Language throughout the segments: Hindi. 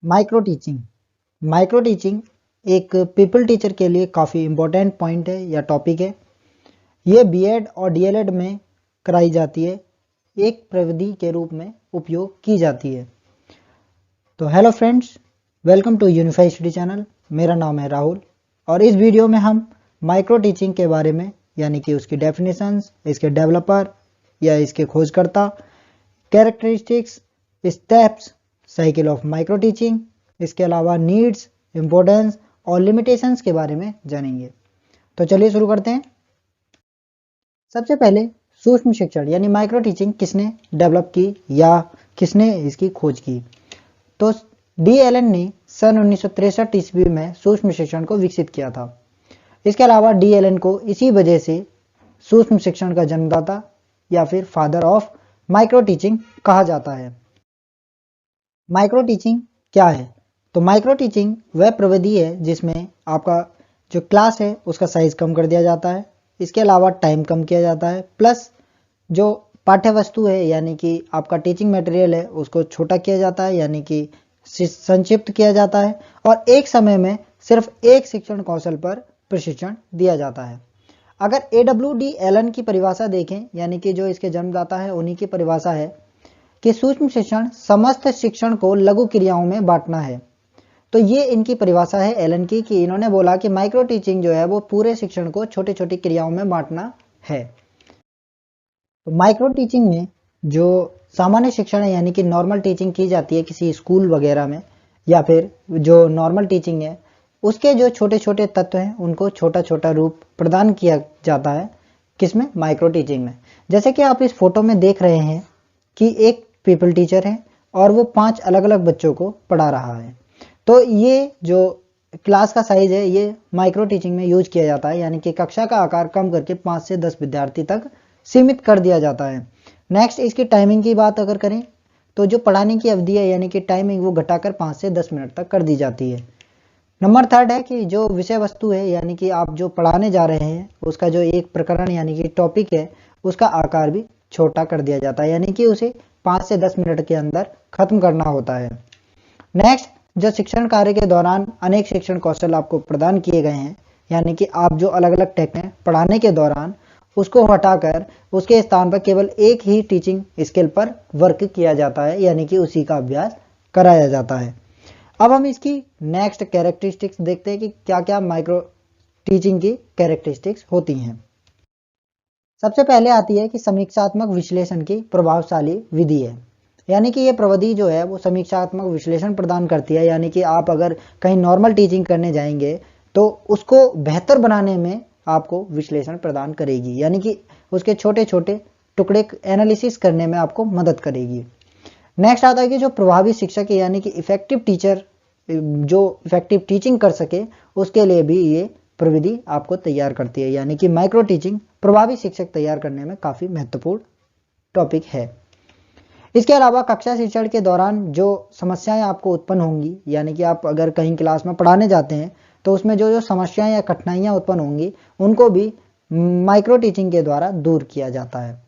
Micro teaching. माइक्रो टीचिंग एक पीपल टीचर के लिए काफ़ी इम्पोर्टेंट पॉइंट है या टॉपिक है। ये बीएड और डीएलएड में कराई जाती है, एक प्रविधि के रूप में उपयोग की जाती है। तो hello friends, welcome to unify study channel. मेरा नाम है राहुल और इस वीडियो में हम माइक्रो टीचिंग के बारे में यानी कि उसकी डेफिनेशंस, इसके डेवलपर या इसके खोजकर्ता, characteristics, steps, cycle of micro teaching, इसके अलावा नीड्स, इम्पोर्टेंस और लिमिटेशंस के बारे में जानेंगे। तो चलिए शुरू करते हैं। सबसे पहले सूक्ष्म शिक्षण यानी माइक्रो टीचिंग किसने डेवलप की या किसने इसकी खोज की? तो डी एलन ने सन 1963 ईस्वी में सूक्ष्म शिक्षण को विकसित किया था। इसके अलावा डी एलन को इसी वजह से सूक्ष्म शिक्षण का जन्मदाता या फिर फादर ऑफ माइक्रो टीचिंग कहा जाता है। माइक्रो टीचिंग क्या है? तो माइक्रो टीचिंग वह प्रविधि है जिसमें आपका जो क्लास है उसका साइज कम कर दिया जाता है, इसके अलावा टाइम कम किया जाता है, प्लस जो पाठ्य वस्तु है यानी कि आपका टीचिंग मटेरियल है उसको छोटा किया जाता है यानी कि संक्षिप्त किया जाता है और एक समय में सिर्फ एक शिक्षण कौशल पर प्रशिक्षण दिया जाता है। अगर AWD एलन की परिभाषा देखें यानी कि जो इसके जन्मदाता है उन्हीं की परिभाषा है कि सूक्ष्म शिक्षण समस्त शिक्षण को लघु क्रियाओं में बांटना है। तो ये इनकी परिभाषा है एलन की कि इन्होंने बोला कि माइक्रो टीचिंग जो है वो पूरे शिक्षण को छोटी छोटी क्रियाओं में बांटना है। तो माइक्रो टीचिंग में जो सामान्य शिक्षण है यानी कि नॉर्मल टीचिंग की जाती है किसी स्कूल वगैरह में या फिर जो नॉर्मल टीचिंग है उसके जो छोटे छोटे तत्व हैं उनको छोटा छोटा रूप प्रदान किया जाता है। किसमें? माइक्रो टीचिंग में। जैसे कि आप इस फोटो में देख रहे हैं कि एक पीपल टीचर है और वो 5 अलग अलग बच्चों को पढ़ा रहा है। तो ये जो क्लास का साइज है ये माइक्रो टीचिंग में यूज किया जाता है यानी कि कक्षा का आकार कम करके 5 से 10 विद्यार्थी तक सीमित कर दिया जाता है। नेक्स्ट, इसकी टाइमिंग की बात अगर करें तो जो पढ़ाने की अवधि है यानी कि टाइमिंग वो घटाकर 5 से 10 मिनट तक कर दी जाती है। नंबर 3 है कि जो विषय वस्तु है यानी कि आप जो पढ़ाने जा रहे हैं उसका जो एक प्रकरण यानी कि टॉपिक है उसका आकार भी छोटा कर दिया जाता है यानी कि उसे 5 से 10 मिनट के अंदर खत्म करना होता है। नेक्स्ट, जो शिक्षण कार्य के दौरान अनेक शिक्षण कौशल आपको प्रदान किए गए हैं यानी कि आप जो अलग अलग टेक्निक पढ़ाने के दौरान उसको हटाकर उसके स्थान पर केवल एक ही टीचिंग स्किल पर वर्क किया जाता है यानी कि उसी का अभ्यास कराया जाता है। अब हम इसकी नेक्स्ट कैरेक्टरिस्टिक्स देखते हैं कि क्या क्या माइक्रो टीचिंग की कैरेक्टरिस्टिक्स होती हैं। सबसे पहले आती है कि समीक्षात्मक विश्लेषण की प्रभावशाली विधि है यानी कि ये प्रविधि जो है वो समीक्षात्मक विश्लेषण प्रदान करती है यानी कि आप अगर कहीं नॉर्मल टीचिंग करने जाएंगे तो उसको बेहतर बनाने में आपको विश्लेषण प्रदान करेगी यानी कि उसके छोटे छोटे टुकड़े एनालिसिस करने में आपको मदद करेगी। नेक्स्ट आता है कि जो प्रभावी शिक्षक है यानी कि इफेक्टिव टीचर जो इफेक्टिव टीचिंग कर सके उसके लिए भी ये प्रविधि आपको तैयार करती है यानी कि माइक्रो टीचिंग प्रभावी शिक्षक तैयार करने में काफ़ी महत्वपूर्ण टॉपिक है। इसके अलावा कक्षा शिक्षण के दौरान जो समस्याएं आपको उत्पन्न होंगी यानी कि आप अगर कहीं क्लास में पढ़ाने जाते हैं तो उसमें जो जो समस्याएं या कठिनाइयां उत्पन्न होंगी उनको भी माइक्रो टीचिंग के द्वारा दूर किया जाता है।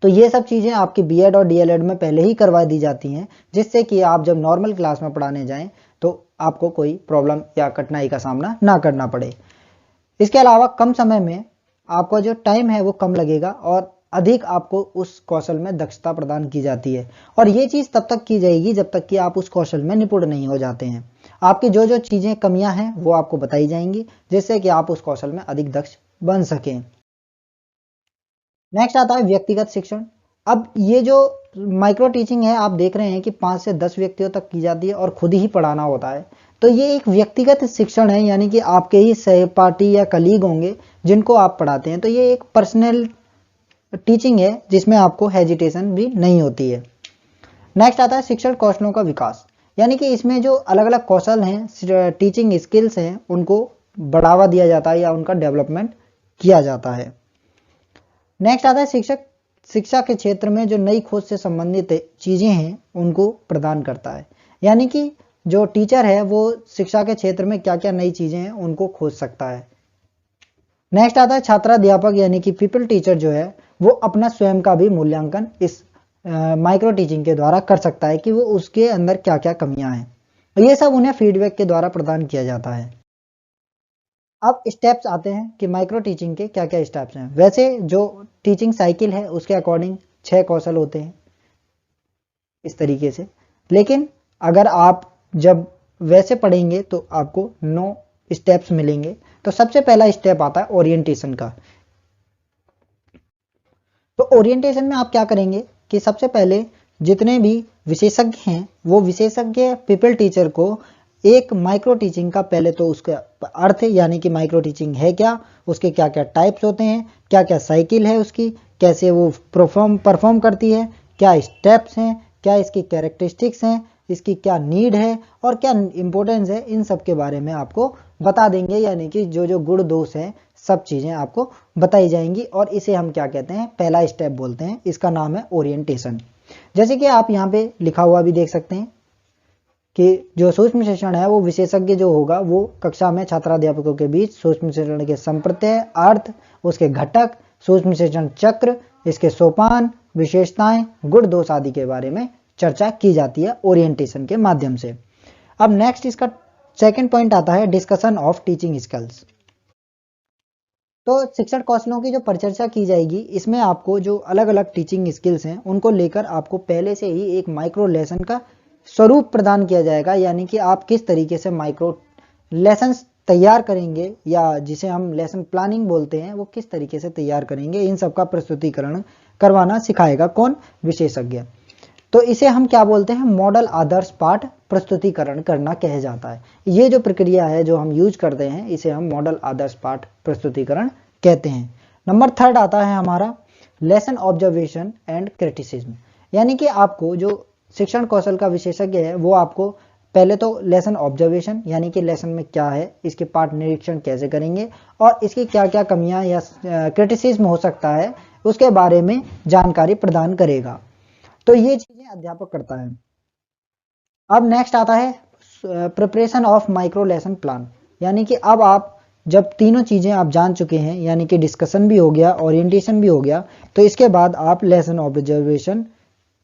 तो ये सब चीज़ें आपकी बीएड और डीएलएड में पहले ही करवा दी जाती हैं जिससे कि आप जब नॉर्मल क्लास में पढ़ाने जाएं तो आपको कोई प्रॉब्लम या कठिनाई का सामना ना करना पड़े। इसके अलावा कम समय में आपका जो टाइम है वो कम लगेगा और अधिक आपको उस कौशल में दक्षता प्रदान की जाती है और ये चीज़ तब तक की जाएगी जब तक कि आप उस कौशल में निपुण नहीं हो जाते हैं। आपकी जो जो चीज़ें कमियां हैं वो आपको बताई जाएंगी जिससे कि आप उस कौशल में अधिक दक्ष बन सकें। नेक्स्ट आता है व्यक्तिगत शिक्षण। अब ये जो माइक्रो टीचिंग है आप देख रहे हैं कि 5 से 10 व्यक्तियों तक की जाती है और खुद ही पढ़ाना होता है। तो ये एक व्यक्तिगत शिक्षण है यानी कि आपके ही सहपाठी या कलीग होंगे जिनको आप पढ़ाते हैं। तो ये एक पर्सनल टीचिंग है जिसमें आपको हेजिटेशन भी नहीं होती है। नेक्स्ट आता है शिक्षण कौशलों का विकास यानी कि इसमें जो अलग अलग कौशल हैं टीचिंग स्किल्स हैं उनको बढ़ावा दिया जाता है या उनका डेवलपमेंट किया जाता है। नेक्स्ट आता है शिक्षा के क्षेत्र में जो नई खोज से संबंधित चीज़ें हैं उनको प्रदान करता है यानी कि जो टीचर है वो शिक्षा के क्षेत्र में क्या क्या नई चीज़ें हैं उनको खोज सकता है। नेक्स्ट आता है छात्राध्यापक यानी कि पीपल टीचर जो है वो अपना स्वयं का भी मूल्यांकन इस माइक्रो टीचिंग के द्वारा कर सकता है कि वो उसके अंदर क्या क्या कमियां हैं। ये सब उन्हें फीडबैक के द्वारा प्रदान किया जाता है। अब स्टेप्स आते हैं कि माइक्रो टीचिंग के क्या क्या स्टेप्स हैं। वैसे जो टीचिंग साइकिल है उसके अकॉर्डिंग 6 कौशल होते हैं इस तरीके से, लेकिन अगर आप जब वैसे पढ़ेंगे तो आपको 9 स्टेप्स मिलेंगे। तो सबसे पहला स्टेप आता है ओरिएंटेशन का। तो ओरिएंटेशन में आप क्या करेंगे कि सबसे पहले जितने भी विशेषज्ञ हैं वो विशेषज्ञ पीपल टीचर को एक माइक्रो टीचिंग का पहले तो उसका अर्थ यानी कि माइक्रो टीचिंग है क्या, उसके क्या क्या टाइप्स होते हैं, क्या क्या साइकिल है उसकी, कैसे वो परफॉर्म करती है, क्या स्टेप्स हैं, क्या इसकी कैरेक्टरिस्टिक्स हैं, इसकी क्या नीड है और क्या इंपॉर्टेंस है, इन सब के बारे में आपको बता देंगे। यानी कि जो जो गुण दोष हैं सब चीज़ें आपको बताई जाएंगी और इसे हम क्या कहते हैं, पहला स्टेप बोलते हैं। इसका नाम है ओरिएंटेशन। जैसे कि आप यहाँ पे लिखा हुआ भी देख सकते हैं कि जो सूक्ष्म शिक्षण है वो विशेषज्ञ जो होगा वो कक्षा में छात्राध्यापकों के बीच सूक्ष्म शिक्षण के संप्रत्यय, अर्थ, उसके घटक, सूक्ष्म शिक्षण चक्र, इसके सोपान, विशेषताएं, गुण दोष आदि के बारे में चर्चा की जाती है ओरिएंटेशन के माध्यम से। अब नेक्स्ट इसका सेकंड पॉइंट आता है डिस्कशन ऑफ टीचिंग स्किल्स। तो शिक्षण कौशलों की जो परिचर्चा की जाएगी इसमें आपको जो अलग अलग टीचिंग स्किल्स हैं उनको लेकर आपको पहले से ही एक माइक्रो लेसन का स्वरूप प्रदान किया जाएगा। यानी कि आप किस तरीके से माइक्रो लेसन्स तैयार करेंगे या जिसे हम लेसन प्लानिंग बोलते हैं वो किस तरीके से तैयार करेंगे, इन सब का प्रस्तुतिकरण करवाना सिखाएगा कौन, विशेषज्ञ। तो इसे हम क्या बोलते हैं, मॉडल आदर्श पाठ प्रस्तुतिकरण करना कहा जाता है। ये जो प्रक्रिया है जो हम यूज करते हैं इसे हम मॉडल आदर्श पाठ प्रस्तुतिकरण कहते हैं। नंबर थर्ड आता है हमारा लेसन ऑब्जर्वेशन एंड क्रिटिसिज्म। यानी कि आपको जो शिक्षण कौशल का विशेषज्ञ है वो आपको पहले तो लेसन ऑब्जर्वेशन यानी कि लेसन में क्या है, इसके पाठ निरीक्षण कैसे करेंगे और इसकी क्या क्या कमियां या क्रिटिसिज्म हो सकता है उसके बारे में जानकारी प्रदान करेगा। तो ये चीजें अध्यापक करता है। अब नेक्स्ट आता है preparation of micro lesson plan. यानी कि अब आप जब तीनों चीजें आप जान चुके हैं यानी कि डिस्कशन भी हो गया, ओरिएंटेशन भी हो गया, तो इसके बाद आप लेसन ऑब्जर्वेशन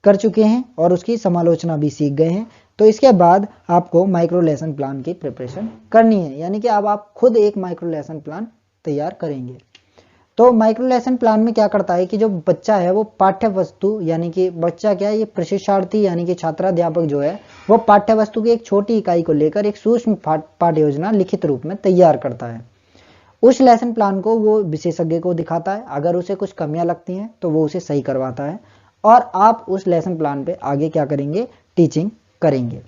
कर चुके हैं और उसकी समालोचना भी सीख गए हैं। तो इसके बाद आपको माइक्रो लेसन प्लान की प्रिपरेशन करनी है। यानी कि अब आप खुद एक माइक्रो लेसन प्लान तैयार करेंगे। तो माइक्रो लेसन प्लान में क्या करता है कि जो बच्चा है वो पाठ्य वस्तु यानी कि बच्चा क्या है, ये प्रशिक्षार्थी यानी कि छात्राध्यापक जो है वो पाठ्य वस्तु की एक छोटी इकाई को लेकर एक सूक्ष्म पाठ्य योजना लिखित रूप में तैयार करता है। उस लेसन प्लान को वो विशेषज्ञ को दिखाता है, अगर उसे कुछ कमियां लगती हैं तो वो उसे सही करवाता है और आप उस लेसन प्लान पे आगे क्या करेंगे, टीचिंग करेंगे।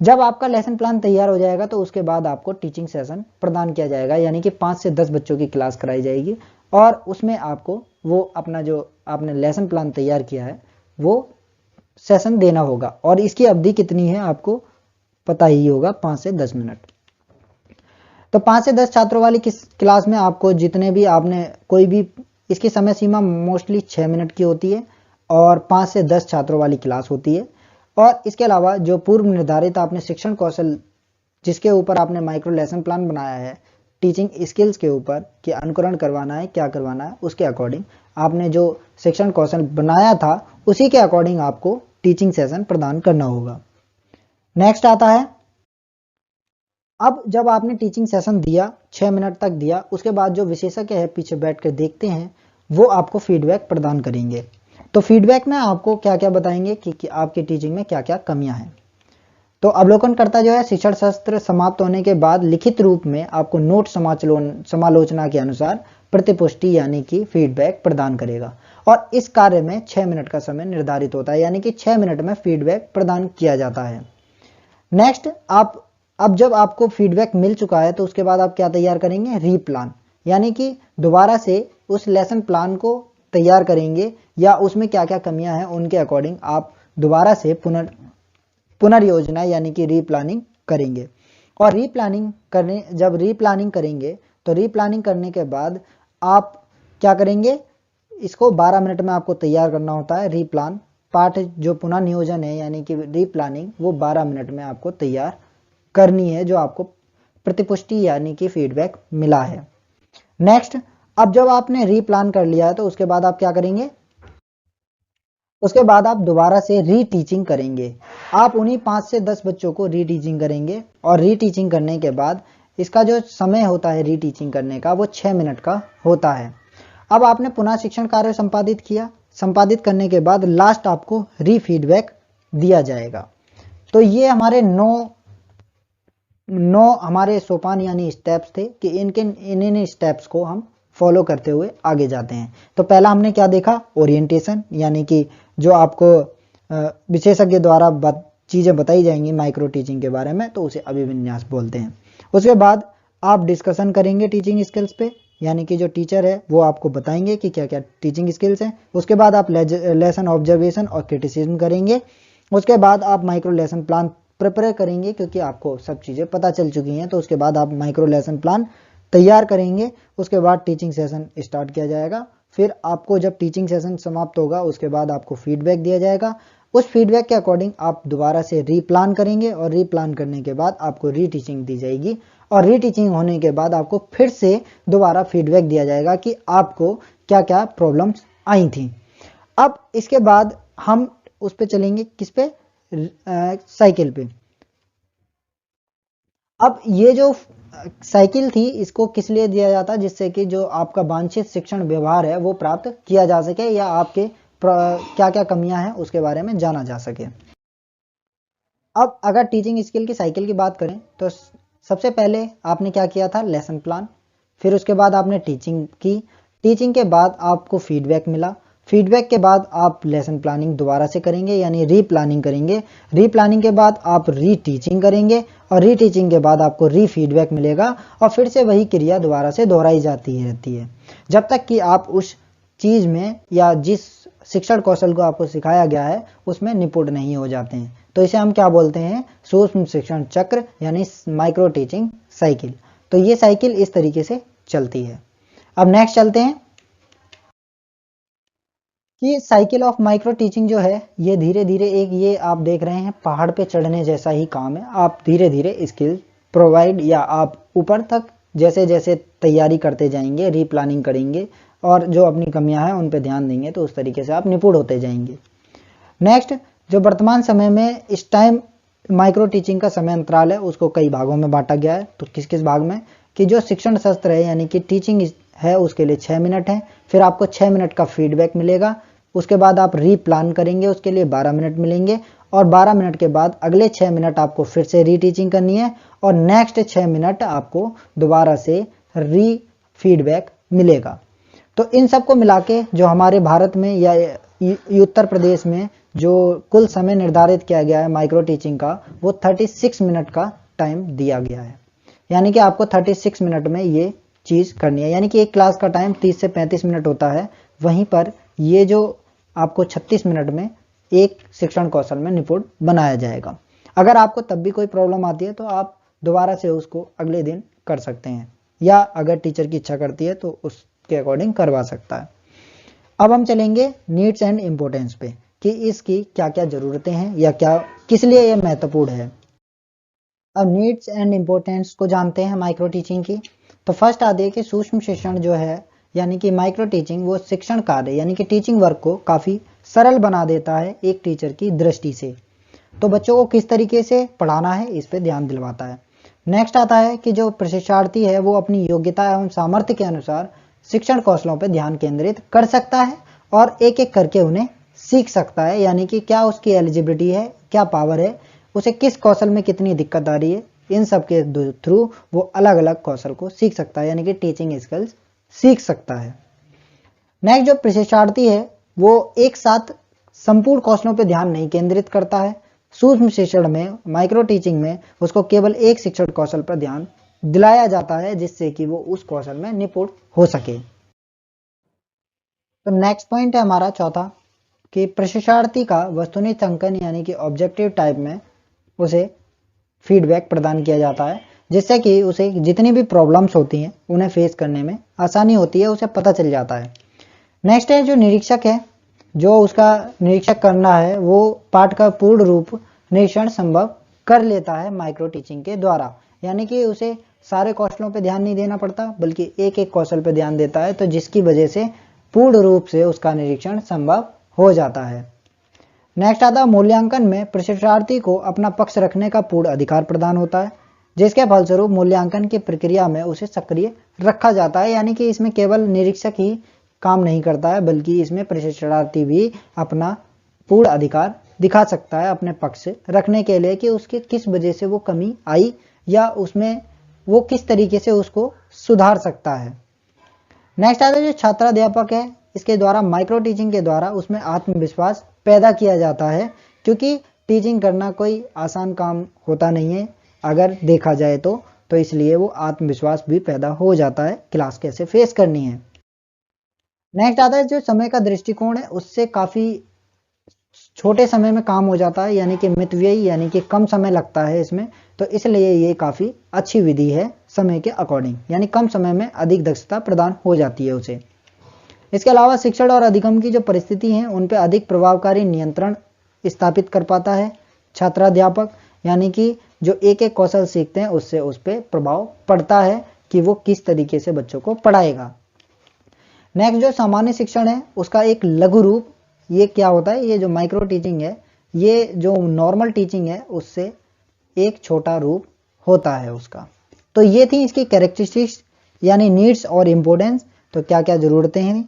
जब आपका लेसन प्लान तैयार हो जाएगा तो उसके बाद आपको टीचिंग सेशन प्रदान किया जाएगा। यानी कि 5 से 10 बच्चों की क्लास कराई जाएगी और उसमें आपको वो अपना जो आपने लेसन प्लान तैयार किया है वो सेशन देना होगा और इसकी अवधि कितनी है आपको पता ही होगा, 5 से 10 मिनट। तो 5 से 10 छात्रों वाली किस क्लास में आपको जितने भी आपने कोई भी, इसकी समय सीमा मोस्टली 6 मिनट की होती है और 5 से 10 छात्रों वाली क्लास होती है। और इसके अलावा जो पूर्व निर्धारित आपने शिक्षण कौशल जिसके ऊपर आपने माइक्रो लेसन प्लान बनाया है टीचिंग स्किल्स के ऊपर कि अनुकरण करवाना है, क्या करवाना है, उसके अकॉर्डिंग आपने जो शिक्षण कौशल बनाया था उसी के अकॉर्डिंग आपको टीचिंग सेशन प्रदान करना होगा। नेक्स्ट आता है, अब जब आपने टीचिंग सेशन दिया 6 मिनट तक दिया, उसके बाद जो विशेषज्ञ है पीछे बैठ कर देखते हैं वो आपको फीडबैक प्रदान करेंगे। तो फीडबैक में आपको क्या क्या बताएंगे कि आपकी टीचिंग में क्या क्या कमियां हैं। तो अवलोकनकर्ता जो है शिक्षण सत्र समाप्त होने के बाद लिखित रूप में आपको नोट समालोचना के अनुसार प्रतिपुष्टि यानी कि फीडबैक प्रदान करेगा और इस कार्य में 6 मिनट का समय निर्धारित होता है। यानी कि 6 मिनट में फीडबैक प्रदान किया जाता है। नेक्स्ट, आप अब जब आपको फीडबैक मिल चुका है तो उसके बाद आप क्या तैयार करेंगे, रीप्लान। यानी कि दोबारा से उस लेसन प्लान को तैयार करेंगे या उसमें क्या क्या कमियां हैं उनके अकॉर्डिंग आप दोबारा से पुनर्योजना यानी कि रीप्लानिंग करेंगे। और जब रीप्लानिंग करेंगे तो रीप्लानिंग करने के बाद आप क्या करेंगे, इसको 12 मिनट में आपको तैयार करना होता है। रीप्लान पाठ जो पुनः नियोजन है यानी कि रीप्लानिंग वो 12 मिनट में आपको तैयार करनी है जो आपको प्रतिपुष्टि यानी कि फीडबैक मिला है। नेक्स्ट, अब जब आपने रीप्लान कर लिया है तो उसके बाद आप क्या करेंगे, उसके बाद आप दोबारा से रीटीचिंग करेंगे। आप उन्हीं 5 से 10 बच्चों को रीटीचिंग करेंगे और रीटीचिंग करने के बाद इसका जो समय होता है रीटीचिंग करने का वो 6 मिनट का होता है। अब आपने पुनः शिक्षण कार्य संपादित किया, संपादित करने के बाद लास्ट आपको रीफीडबैक दिया जाएगा। तो ये हमारे 9 हमारे सोपान यानी स्टेप्स थे कि इन स्टेप्स को हम फॉलो करते हुए आगे जाते हैं। तो पहला हमने क्या देखा, ओरिएंटेशन, यानी कि जो आपको विशेषज्ञ द्वारा चीज़ें बताई जाएंगी माइक्रो टीचिंग के बारे में, तो उसे अभिविन्यास बोलते हैं। उसके बाद आप डिस्कशन करेंगे टीचिंग स्किल्स पे, यानी कि जो टीचर है वो आपको बताएंगे कि क्या क्या टीचिंग स्किल्स हैं। उसके बाद आप लेसन ऑब्जर्वेशन और क्रिटिसिज्म करेंगे। उसके बाद आप माइक्रो लेसन प्लान प्रिपेयर करेंगे, क्योंकि आपको सब चीज़ें पता चल चुकी हैं। तो उसके बाद आप माइक्रो लेसन प्लान तैयार करेंगे। उसके बाद टीचिंग सेशन स्टार्ट किया जाएगा। फिर आपको जब टीचिंग सेशन समाप्त होगा उसके बाद आपको फीडबैक दिया जाएगा। उस फीडबैक के अकॉर्डिंग आप दोबारा से रीप्लान करेंगे और रीप्लान करने के बाद आपको रीटीचिंग दी जाएगी। और रीटीचिंग होने के बाद आपको फिर से दोबारा फीडबैक दिया जाएगा कि आपको क्या क्या प्रॉब्लम्स आई थी। अब इसके बाद हम उस पे चलेंगे, किस पे, साइकिल पे। अब ये जो साइकिल थी इसको किस लिए दिया जाता है, जिससे कि जो आपका वांछित शिक्षण व्यवहार है वो प्राप्त किया जा सके या आपके क्या क्या कमियां हैं उसके बारे में जाना जा सके। अब अगर टीचिंग स्किल की साइकिल की बात करें तो सबसे पहले आपने क्या किया था, लेसन प्लान। फिर उसके बाद आपने टीचिंग की। टीचिंग के बाद आपको फीडबैक मिला। फीडबैक के बाद आप लेसन प्लानिंग दोबारा से करेंगे, यानी रीप्लानिंग करेंगे। रीप्लानिंग के बाद आप रीटीचिंग करेंगे और रीटीचिंग के बाद आपको रीफीडबैक मिलेगा और फिर से वही क्रिया दोबारा से दोहराई जाती रहती है जब तक कि आप उस चीज़ में या जिस शिक्षण कौशल को आपको सिखाया गया है उसमें निपुण नहीं हो जाते हैं। तो इसे हम क्या बोलते हैं, सूक्ष्म शिक्षण चक्र, यानी माइक्रो टीचिंग साइकिल। तो ये साइकिल इस तरीके से चलती है। अब नेक्स्ट चलते हैं कि साइकिल ऑफ माइक्रो टीचिंग जो है ये धीरे धीरे ये आप देख रहे हैं पहाड़ पे चढ़ने जैसा ही काम है। आप धीरे धीरे स्किल प्रोवाइड या आप ऊपर तक जैसे जैसे तैयारी करते जाएंगे, रीप्लानिंग करेंगे और जो अपनी कमियां हैं उन पे ध्यान देंगे तो उस तरीके से आप निपुण होते जाएंगे। नेक्स्ट, जो वर्तमान समय में इस टाइम माइक्रो टीचिंग का समय अंतराल है उसको कई भागों में बांटा गया है। तो किस किस भाग में, कि जो शिक्षण शास्त्र है यानी कि टीचिंग है उसके लिए 6 मिनट है। फिर आपको 6 मिनट का फीडबैक मिलेगा। उसके बाद आप रीप्लान करेंगे, उसके लिए 12 मिनट मिलेंगे और 12 मिनट के बाद अगले 6 मिनट आपको फिर से रीटीचिंग करनी है और नेक्स्ट 6 मिनट आपको दोबारा से री फीडबैक मिलेगा। तो इन सबको मिला के जो हमारे भारत में या उत्तर प्रदेश में जो कुल समय निर्धारित किया गया है माइक्रो टीचिंग का वो 36 मिनट का टाइम दिया गया है। यानी कि आपको 36 मिनट में ये चीज़ करनी है। यानी कि एक क्लास का टाइम 30 से 35 मिनट होता है, वहीं पर ये जो आपको 36 मिनट में एक शिक्षण कौशल में निपुण बनाया जाएगा। अगर आपको तब भी कोई प्रॉब्लम आती है तो आप दोबारा से उसको अगले दिन कर सकते हैं या अगर टीचर की इच्छा करती है तो उसके अकॉर्डिंग करवा सकता है। अब हम चलेंगे नीड्स एंड इम्पोर्टेंस पे कि इसकी क्या क्या ज़रूरतें हैं या क्या किस लिए ये महत्वपूर्ण है। अब नीड्स एंड इम्पोर्टेंस को जानते हैं माइक्रो टीचिंग की। तो फर्स्ट आती है कि सूक्ष्म शिक्षण जो है यानी कि माइक्रो टीचिंग वो शिक्षण कार्य यानी कि टीचिंग वर्क को काफ़ी सरल बना देता है एक टीचर की दृष्टि से। तो बच्चों को किस तरीके से पढ़ाना है इस पे ध्यान दिलवाता है। नेक्स्ट आता है कि जो प्रशिक्षार्थी है वो अपनी योग्यता एवं सामर्थ्य के अनुसार शिक्षण कौशलों पर ध्यान केंद्रित कर सकता है और एक एक करके उन्हें सीख सकता है। यानी कि क्या उसकी एलिजिबिलिटी है, क्या पावर है, उसे किस कौशल में कितनी दिक्कत आ रही है, इन सब के थ्रू वो अलग अलग कौशल को सीख सकता है, यानी कि टीचिंग स्किल्स सीख सकता है। नेक्स्ट, जो प्रशिक्षार्थी है वो एक साथ संपूर्ण कौशलों पर ध्यान नहीं केंद्रित करता है। सूक्ष्म शिक्षण में माइक्रो टीचिंग में उसको केवल एक शिक्षण कौशल पर ध्यान दिलाया जाता है जिससे कि वो उस कौशल में निपुण हो सके। तो नेक्स्ट पॉइंट है हमारा चौथा कि प्रशिक्षार्थी का वस्तुनिष्ठ अंकन यानी कि ऑब्जेक्टिव टाइप में उसे फीडबैक प्रदान किया जाता है जिससे कि उसे जितनी भी प्रॉब्लम्स होती हैं उन्हें फेस करने में आसानी होती है, उसे पता चल जाता है। नेक्स्ट है जो निरीक्षक है, जो उसका निरीक्षक करना है वो पाठ का पूर्ण रूप निरीक्षण संभव कर लेता है माइक्रो टीचिंग के द्वारा। यानी कि उसे सारे कौशलों पे ध्यान नहीं देना पड़ता बल्कि एक एक कौशल पे ध्यान देता है, तो जिसकी वजह से पूर्ण रूप से उसका निरीक्षण संभव हो जाता है। नेक्स्ट आता है मूल्यांकन में प्रशिक्षार्थी को अपना पक्ष रखने का पूर्ण अधिकार प्रदान होता है, जिसके फलस्वरूप मूल्यांकन की प्रक्रिया में उसे सक्रिय रखा जाता है। यानी कि इसमें केवल निरीक्षक ही काम नहीं करता है, बल्कि इसमें प्रशिक्षणार्थी भी अपना पूर्ण अधिकार दिखा सकता है अपने पक्ष रखने के लिए कि उसके किस वजह से वो कमी आई या उसमें वो किस तरीके से उसको सुधार सकता है। नेक्स्ट आता है जो छात्राध्यापक है, इसके द्वारा माइक्रो टीचिंग के द्वारा उसमें आत्मविश्वास पैदा किया जाता है, क्योंकि टीचिंग करना कोई आसान काम होता नहीं है अगर देखा जाए तो इसलिए वो आत्मविश्वास भी पैदा हो जाता है क्लास कैसे फेस करनी है। नेक्स्ट आता है जो समय का दृष्टिकोण है, उससे काफ़ी छोटे समय में काम हो जाता है, यानी कि मितव्ययी, यानी कि कम समय लगता है इसमें, तो इसलिए ये काफ़ी अच्छी विधि है समय के अकॉर्डिंग, यानी कम समय में अधिक दक्षता प्रदान हो जाती है उसे। इसके अलावा शिक्षण और अधिगम की जो परिस्थिति है उन पर अधिक प्रभावकारी नियंत्रण स्थापित कर पाता है छात्राध्यापक, यानी कि जो एक एक कौशल सीखते हैं उससे उस पर प्रभाव पड़ता है कि वो किस तरीके से बच्चों को पढ़ाएगा। नेक्स्ट जो सामान्य शिक्षण है उसका एक लघु रूप, ये क्या होता है, ये जो माइक्रो टीचिंग है ये जो नॉर्मल टीचिंग है उससे एक छोटा रूप होता है उसका। तो ये थी इसकी कैरेक्टरिस्टिक्स यानी नीड्स और इम्पोर्टेंस, तो क्या क्या जरूरतें हैं।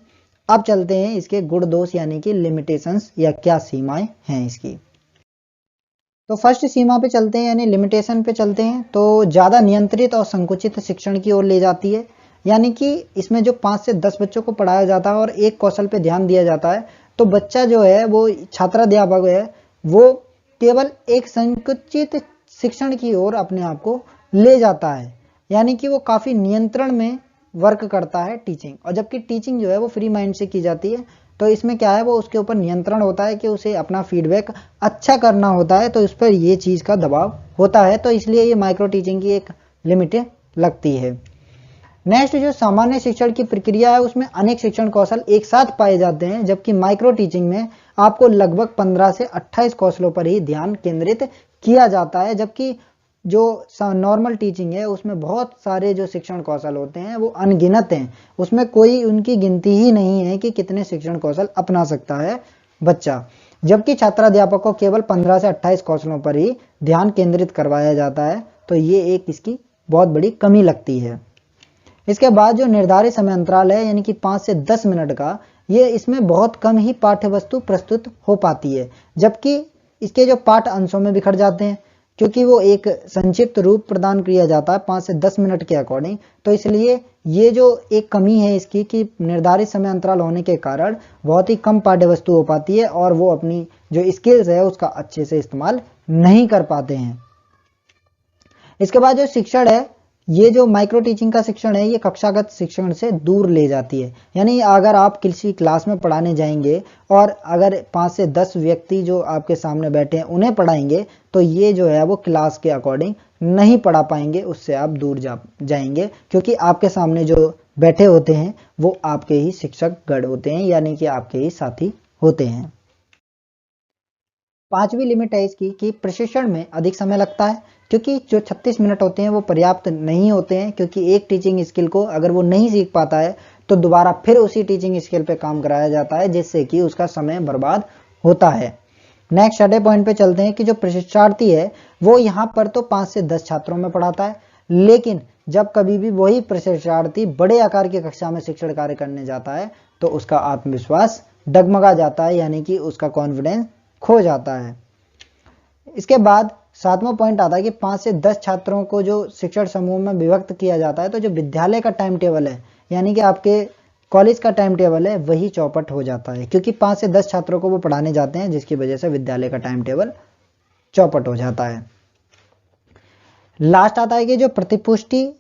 अब चलते हैं इसके गुण दोष यानी कि लिमिटेशंस या क्या सीमाएं हैं इसकी। तो फर्स्ट सीमा पे चलते हैं यानी लिमिटेशन पे चलते हैं। तो ज़्यादा नियंत्रित और संकुचित शिक्षण की ओर ले जाती है, यानी कि इसमें जो 5 से 10 बच्चों को पढ़ाया जाता है और एक कौशल पे ध्यान दिया जाता है, तो बच्चा जो है वो छात्राध्यापक है वो केवल एक संकुचित शिक्षण की ओर अपने आप को ले जाता है, यानी कि वो काफ़ी नियंत्रण में वर्क करता है टीचिंग। और जबकि टीचिंग जो है वो फ्री माइंड से की जाती है, तो इसमें क्या है वो उसके ऊपर नियंत्रण होता है कि उसे अपना फीडबैक अच्छा करना होता है, तो उस पर ये चीज़ का दबाव होता है, तो इसलिए ये माइक्रो टीचिंग की एक लिमिट लगती है। नेक्स्ट जो सामान्य शिक्षण की प्रक्रिया है उसमें अनेक शिक्षण कौशल एक साथ पाए जाते हैं, जबकि माइक्रो टीचिंग में आपको लगभग 15 से 28 कौशलों पर ही ध्यान केंद्रित किया जाता है, जबकि जो नॉर्मल टीचिंग है उसमें बहुत सारे जो शिक्षण कौशल होते हैं वो अनगिनत हैं, उसमें कोई उनकी गिनती ही नहीं है कि कितने शिक्षण कौशल अपना सकता है बच्चा। जबकि छात्राध्यापक को केवल 15 से 28 कौशलों पर ही ध्यान केंद्रित करवाया जाता है, तो ये एक इसकी बहुत बड़ी कमी लगती है। इसके बाद जो निर्धारित समय अंतराल है यानी कि 5 से 10 मिनट का, ये इसमें बहुत कम ही पाठ्य वस्तु प्रस्तुत हो पाती है, जबकि इसके जो पाठ अंशों में बिखर जाते हैं, क्योंकि वो एक संक्षिप्त रूप प्रदान किया जाता है 5 से 10 मिनट के अकॉर्डिंग, तो इसलिए ये जो एक कमी है इसकी कि निर्धारित समय अंतराल होने के कारण बहुत ही कम पाठ्य वस्तु हो पाती है और वो अपनी जो स्किल्स है उसका अच्छे से इस्तेमाल नहीं कर पाते हैं। इसके बाद जो शिक्षण है, ये जो माइक्रो टीचिंग का शिक्षण है ये कक्षागत शिक्षण से दूर ले जाती है, यानी अगर आप किसी क्लास में पढ़ाने जाएंगे और अगर 5 से 10 व्यक्ति जो आपके सामने बैठे हैं उन्हें पढ़ाएंगे, तो ये जो है वो क्लास के अकॉर्डिंग नहीं पढ़ा पाएंगे, उससे आप दूर जाएंगे, क्योंकि आपके सामने जो बैठे होते हैं वो आपके ही शिक्षक गण होते हैं, यानी कि आपके ही साथी होते हैं। 5वीं लिमिट है इसकी कि प्रशिक्षण में अधिक समय लगता है, क्योंकि जो 36 मिनट होते हैं वो पर्याप्त नहीं होते हैं, क्योंकि एक टीचिंग स्किल को अगर वो नहीं सीख पाता है तो दोबारा फिर उसी टीचिंग स्किल पे काम कराया जाता है, जिससे कि उसका समय बर्बाद होता है। नेक्स्ट 6 पॉइंट पे चलते हैं कि जो प्रशिक्षार्थी है वो यहाँ पर तो 5 से 10 छात्रों में पढ़ाता है, लेकिन जब कभी भी वही प्रशिक्षार्थी बड़े आकार की कक्षा में शिक्षण कार्य करने जाता है तो उसका आत्मविश्वास डगमगा जाता है, यानी कि उसका कॉन्फिडेंस खो जाता है। इसके बाद 7वां पॉइंट आता है कि 5 से 10 छात्रों को जो शिक्षण समूह में विभक्त किया जाता है, तो जो विद्यालय का टाइम टेबल है यानी कि आपके कॉलेज का टाइम टेबल है वही चौपट हो जाता है, क्योंकि 5 से 10 छात्रों को वो पढ़ाने जाते हैं, जिसकी वजह से विद्यालय का टाइम टेबल चौपट हो जाता है। लास्ट आता है कि जो प्रतिपुष्टि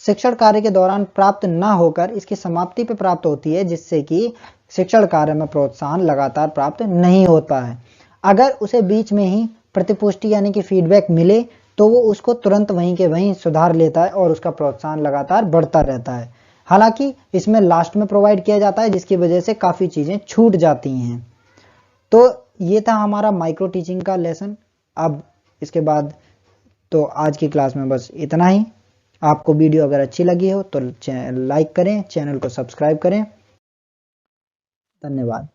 शिक्षण कार्य के दौरान प्राप्त ना होकर इसकी समाप्ति पे प्राप्त होती है, जिससे कि शिक्षण कार्य में प्रोत्साहन लगातार प्राप्त नहीं होता है। अगर उसे बीच में ही प्रतिपुष्टि यानी कि फीडबैक मिले तो वो उसको तुरंत वहीं के वहीं सुधार लेता है और उसका प्रोत्साहन लगातार बढ़ता रहता है। हालांकि इसमें लास्ट में प्रोवाइड किया जाता है, जिसकी वजह से काफ़ी चीज़ें छूट जाती हैं। तो ये था हमारा माइक्रो टीचिंग का लेसन। अब इसके बाद तो आज की क्लास में बस इतना ही। आपको वीडियो अगर अच्छी लगी हो तो लाइक करें, चैनल को सब्सक्राइब करें। धन्यवाद।